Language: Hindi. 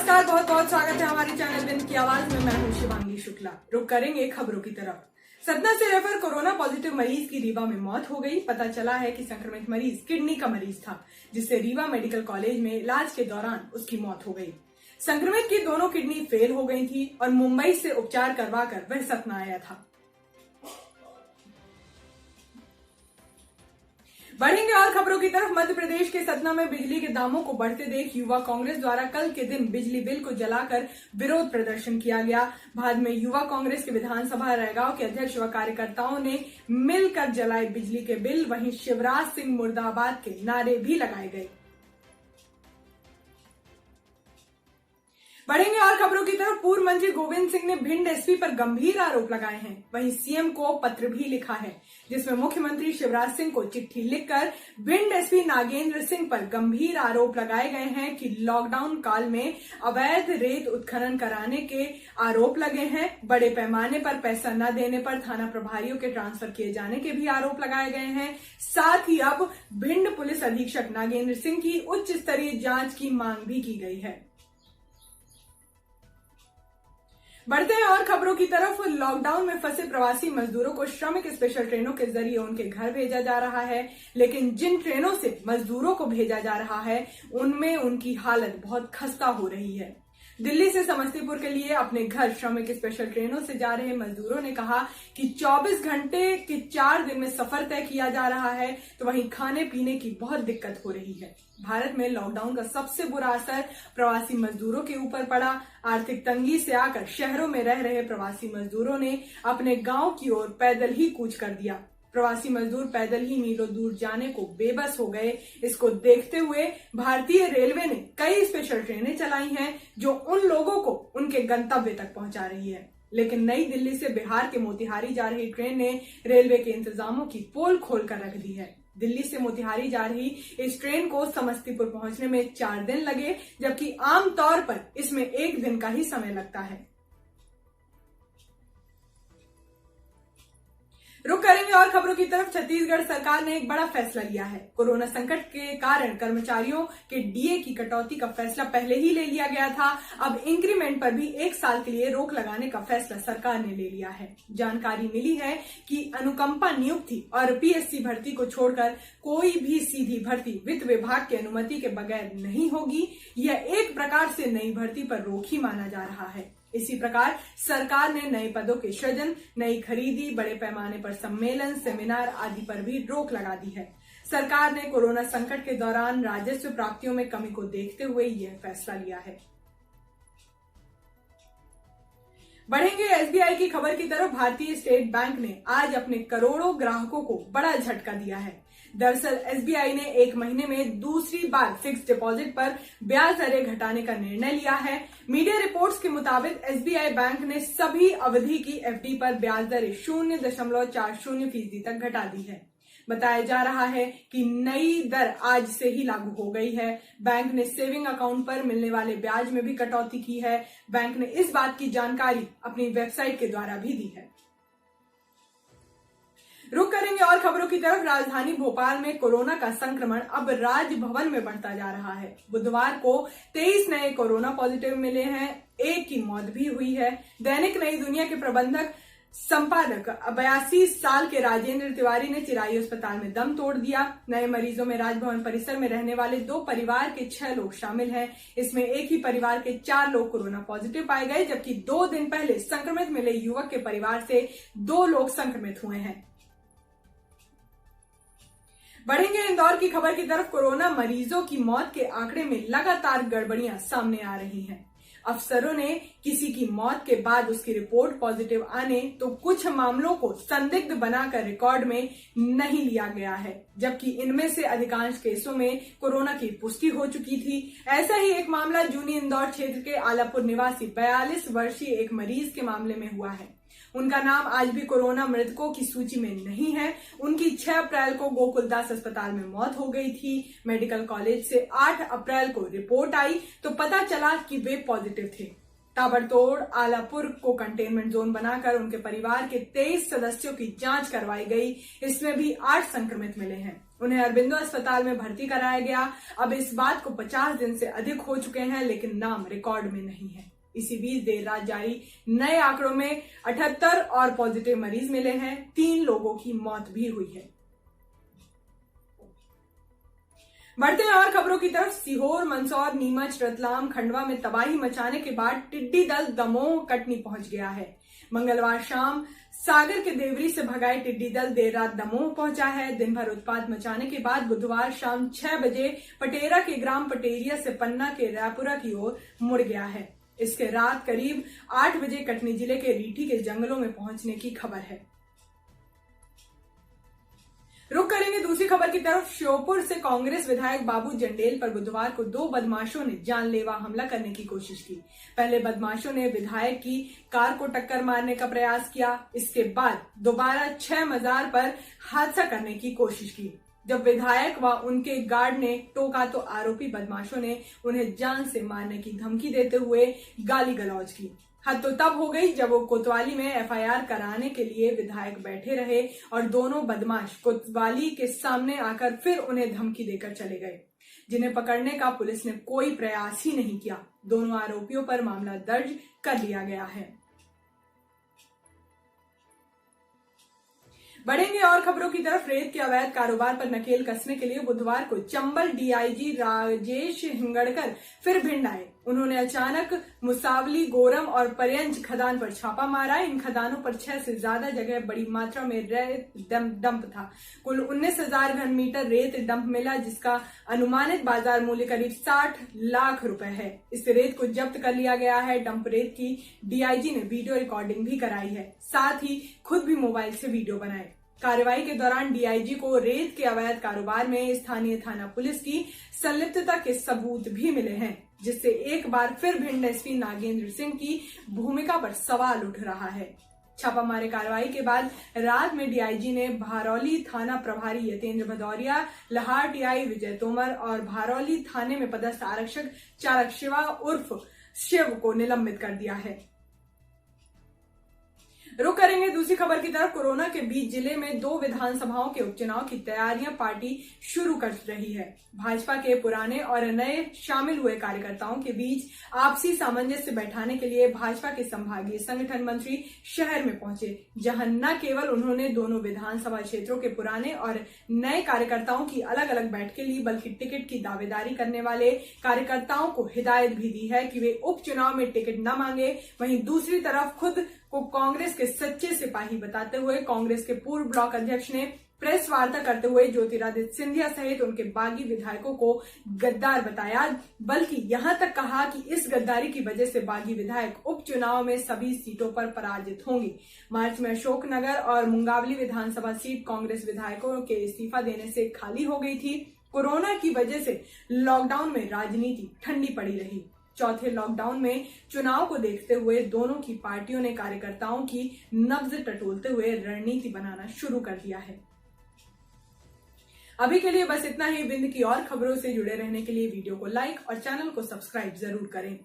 नमस्कार, बहुत बहुत स्वागत है हमारे चैनल दिन की आवाज में। मैं हूं शिवांगी शुक्ला। रुक करेंगे खबरों की तरफ। सतना से रेफर कोरोना पॉजिटिव मरीज की रीवा में मौत हो गई। पता चला है कि संक्रमित मरीज किडनी का मरीज था, जिससे रीवा मेडिकल कॉलेज में इलाज के दौरान उसकी मौत हो गई। संक्रमित की दोनों किडनी फेल हो गई थी और मुंबई से उपचार करवाकर वह सतना आया था। बढ़ेंगे और खबरों की तरफ। मध्य प्रदेश के सतना में बिजली के दामों को बढ़ते देख युवा कांग्रेस द्वारा कल के दिन बिजली बिल को जलाकर विरोध प्रदर्शन किया गया। बाद में युवा कांग्रेस के विधानसभा रैगांव के अध्यक्ष व कार्यकर्ताओं ने मिलकर जलाए बिजली के बिल। वहीं शिवराज सिंह मुर्दाबाद के नारे भी लगाए गए। बढ़ेंगे और खबरों की तरफ। पूर्व मंत्री गोविंद सिंह ने भिंड एसपी पर गंभीर आरोप लगाए हैं। वहीं सीएम को पत्र भी लिखा है, जिसमें मुख्यमंत्री शिवराज सिंह को चिट्ठी लिखकर भिंड एसपी नागेंद्र सिंह पर गंभीर आरोप लगाए गए हैं कि लॉकडाउन काल में अवैध रेत उत्खनन कराने के आरोप लगे हैं। बड़े पैमाने पर पैसा न देने पर थाना प्रभारियों के ट्रांसफर किए जाने के भी आरोप लगाए गए हैं। साथ ही अब भिंड पुलिस अधीक्षक नागेंद्र सिंह की उच्च स्तरीय जांच की मांग भी की गई है। बढ़ते हैं और खबरों की तरफ। लॉकडाउन में फंसे प्रवासी मजदूरों को श्रमिक स्पेशल ट्रेनों के जरिए उनके घर भेजा जा रहा है, लेकिन जिन ट्रेनों से मजदूरों को भेजा जा रहा है उनमें उनकी हालत बहुत खस्ता हो रही है। दिल्ली से समस्तीपुर के लिए अपने घर श्रमिक स्पेशल ट्रेनों से जा रहे मजदूरों ने कहा कि 24 घंटे के 4 दिन में सफर तय किया जा रहा है, तो वहीं खाने पीने की बहुत दिक्कत हो रही है। भारत में लॉकडाउन का सबसे बुरा असर प्रवासी मजदूरों के ऊपर पड़ा। आर्थिक तंगी से आकर शहरों में रह रहे प्रवासी मजदूरों ने अपने गांव की ओर पैदल ही कूच कर दिया। प्रवासी मजदूर पैदल ही मीलों दूर जाने को बेबस हो गए। इसको देखते हुए भारतीय रेलवे ने कई स्पेशल ट्रेनें चलाई हैं, जो उन लोगों को उनके गंतव्य तक पहुंचा रही है। लेकिन नई दिल्ली से बिहार के मोतिहारी जा रही ट्रेन ने रेलवे के इंतजामों की पोल खोल कर रख दी है। दिल्ली से मोतिहारी जा रही इस ट्रेन को समस्तीपुर पहुंचने में 4 दिन लगे, जबकि आमतौर पर इसमें 1 दिन का ही समय लगता है। रुक करेंगे और खबरों की तरफ। छत्तीसगढ़ सरकार ने एक बड़ा फैसला लिया है। कोरोना संकट के कारण कर्मचारियों के डीए की कटौती का फैसला पहले ही ले लिया गया था। अब इंक्रीमेंट पर भी 1 साल के लिए रोक लगाने का फैसला सरकार ने ले लिया है। जानकारी मिली है कि अनुकंपा नियुक्ति और पीएससी भर्ती को छोड़कर कोई भी सीधी भर्ती वित्त विभाग की अनुमति के बगैर नहीं होगी। यह एक प्रकार से नई भर्ती पर रोक ही माना जा रहा है। इसी प्रकार सरकार ने नए पदों के सृजन, नई खरीदी, बड़े पैमाने पर सम्मेलन, सेमिनार आदि पर भी रोक लगा दी है। सरकार ने कोरोना संकट के दौरान राजस्व प्राप्तियों में कमी को देखते हुए यह फैसला लिया है। बढ़ेंगे एसबीआई की खबर की तरफ। भारतीय स्टेट बैंक ने आज अपने करोड़ों ग्राहकों को बड़ा झटका दिया है। दरअसल एसबीआई ने 1 महीने में दूसरी बार फिक्स डिपॉजिट पर ब्याज दरें घटाने का निर्णय लिया है। मीडिया रिपोर्ट्स के मुताबिक एसबीआई बैंक ने सभी अवधि की एफडी पर ब्याज दरें 0.40% तक घटा दी है। बताया जा रहा है कि नई दर आज से ही लागू हो गई है। बैंक ने सेविंग अकाउंट पर मिलने वाले ब्याज में भी कटौती की है। बैंक ने इस बात की जानकारी अपनी वेबसाइट के द्वारा भी दी है। रुक करेंगे और खबरों की तरफ। राजधानी भोपाल में कोरोना का संक्रमण अब राजभवन में बढ़ता जा रहा है। बुधवार को 23 नए कोरोना पॉजिटिव मिले हैं। 1 की मौत भी हुई है। दैनिक नई दुनिया के प्रबंधक संपादक 82 साल के राजेंद्र तिवारी ने चिरायु अस्पताल में दम तोड़ दिया। नए मरीजों में राजभवन परिसर में रहने वाले 2 परिवार के 6 लोग शामिल हैं। इसमें एक ही परिवार के 4 लोग कोरोना पॉजिटिव पाए गए, जबकि 2 दिन पहले संक्रमित मिले युवक के परिवार से 2 लोग संक्रमित हुए हैं। बढ़ेंगे इंदौर की खबर की तरफ। कोरोना मरीजों की मौत के आंकड़े में लगातार गड़बड़ियां सामने आ रही हैं। अफसरों ने किसी की मौत के बाद उसकी रिपोर्ट पॉजिटिव आने तो कुछ मामलों को संदिग्ध बनाकर रिकॉर्ड में नहीं लिया गया है, जबकि इनमें से अधिकांश केसों में कोरोना की पुष्टि हो चुकी थी। ऐसा ही एक मामला जूनी इंदौर क्षेत्र के आलापुर निवासी 42 वर्षीय एक मरीज के मामले में हुआ है। उनका नाम आज भी कोरोना मृतकों की सूची में नहीं है। उनकी 6 अप्रैल को गोकुलदास अस्पताल में मौत हो गई थी। मेडिकल कॉलेज से 8 अप्रैल को रिपोर्ट आई तो पता चला कि वे पॉजिटिव थे। ताबड़तोड़ आलापुर को कंटेनमेंट जोन बनाकर उनके परिवार के 23 सदस्यों की जांच करवाई गई। इसमें भी 8 संक्रमित मिले हैं। उन्हें अरबिंदो अस्पताल में भर्ती कराया गया। अब इस बात को 50 दिन से अधिक हो चुके हैं, लेकिन नाम रिकॉर्ड में नहीं है। इसी बीच देर रात जारी नए आंकड़ों में 78 और पॉजिटिव मरीज मिले हैं। 3 लोगों की मौत भी हुई है। बढ़ते हैं और खबरों की तरफ। सीहोर, मंदसौर, नीमच, रतलाम, खंडवा में तबाही मचाने के बाद टिड्डी दल दमोह कटनी पहुंच गया है। मंगलवार शाम सागर के देवरी से भगाए टिड्डी दल देर रात दमोह पहुंचा है। दिन भर उत्पात मचाने के बाद बुधवार शाम 6 बजे पटेरा के ग्राम पटेरिया से पन्ना के रायपुरा की ओर मुड़ गया है। इसके रात करीब 8 बजे कटनी जिले के रीठी के जंगलों में पहुंचने की खबर है। रुक करेंगे दूसरी खबर की तरफ। श्योपुर से कांग्रेस विधायक बाबू जंडेल पर बुधवार को 2 बदमाशों ने जानलेवा हमला करने की कोशिश की। पहले बदमाशों ने विधायक की कार को टक्कर मारने का प्रयास किया। इसके बाद दोबारा 6 मजार पर हादसा करने की कोशिश की। जब विधायक व उनके गार्ड ने टोका तो आरोपी बदमाशों ने उन्हें जान से मारने की धमकी देते हुए गाली गलौज की। हद तो तब हो गई जब वो कोतवाली में एफआईआर कराने के लिए विधायक बैठे रहे और दोनों बदमाश कोतवाली के सामने आकर फिर उन्हें धमकी देकर चले गए, जिन्हें पकड़ने का पुलिस ने कोई प्रयास ही नहीं किया। दोनों आरोपियों पर मामला दर्ज कर लिया गया है। बढ़ेंगे और खबरों की तरफ। रेत के अवैध कारोबार पर नकेल कसने के लिए बुधवार को चंबल डीआईजी राजेश हिंगड़कर फिर भिंड आए। उन्होंने अचानक मुसावली, गोरम और पर्यंज खदान पर छापा मारा। इन खदानों पर 6 से ज्यादा जगह बड़ी मात्रा में रेत डंप था। कुल 19,000 घन मीटर रेत डंप मिला, जिसका अनुमानित बाजार मूल्य करीब 60 लाख रुपए है। इस रेत को जब्त कर लिया गया है। डंप रेत की डीआईजी ने वीडियो रिकॉर्डिंग भी कराई है, साथ ही खुद भी मोबाइल से वीडियो बनाए। कार्रवाई के दौरान डीआईजी को रेत के अवैध कारोबार में स्थानीय थाना पुलिस की संलिप्तता के सबूत भी मिले हैं, जिससे एक बार फिर भिंड एसपी नागेंद्र सिंह की भूमिका पर सवाल उठ रहा है। छापामारी कार्रवाई के बाद रात में डीआईजी ने भारौली थाना प्रभारी यतेंद्र भदौरिया, लहार टीआई विजय तोमर और भारौली थाने में पदस्थ आरक्षक चालक शिवा उर्फ शिव को निलंबित कर दिया है। रुक करेंगे दूसरी खबर की तरफ। कोरोना के बीच जिले में 2 विधानसभाओं के उपचुनाव की तैयारियां पार्टी शुरू कर रही है। भाजपा के पुराने और नए शामिल हुए कार्यकर्ताओं के बीच आपसी सामंजस्य बैठाने के लिए भाजपा के संभागीय संगठन मंत्री शहर में पहुंचे, जहां न केवल उन्होंने दोनों विधानसभा क्षेत्रों के पुराने और नए कार्यकर्ताओं की अलग अलग बैठकें ली, बल्कि टिकट की दावेदारी करने वाले कार्यकर्ताओं को हिदायत भी दी है कि वे उपचुनाव में टिकट न मांगे। वहीं दूसरी तरफ खुद को कांग्रेस के सच्चे सिपाही बताते हुए कांग्रेस के पूर्व ब्लॉक अध्यक्ष ने प्रेस वार्ता करते हुए ज्योतिरादित्य सिंधिया सहित उनके बागी विधायकों को गद्दार बताया, बल्कि यहां तक कहा कि इस गद्दारी की वजह से बागी विधायक उपचुनाव में सभी सीटों पर पराजित होंगे। मार्च में अशोकनगर और मुंगावली विधानसभा सीट कांग्रेस विधायकों के इस्तीफा देने से खाली हो गई थी। कोरोना की वजह से लॉकडाउन में राजनीति ठंडी पड़ी रही। चौथे लॉकडाउन में चुनाव को देखते हुए दोनों की पार्टियों ने कार्यकर्ताओं की नब्ज टटोलते हुए रणनीति बनाना शुरू कर दिया है। अभी के लिए बस इतना ही। बिंद की और खबरों से जुड़े रहने के लिए वीडियो को लाइक और चैनल को सब्सक्राइब जरूर करें।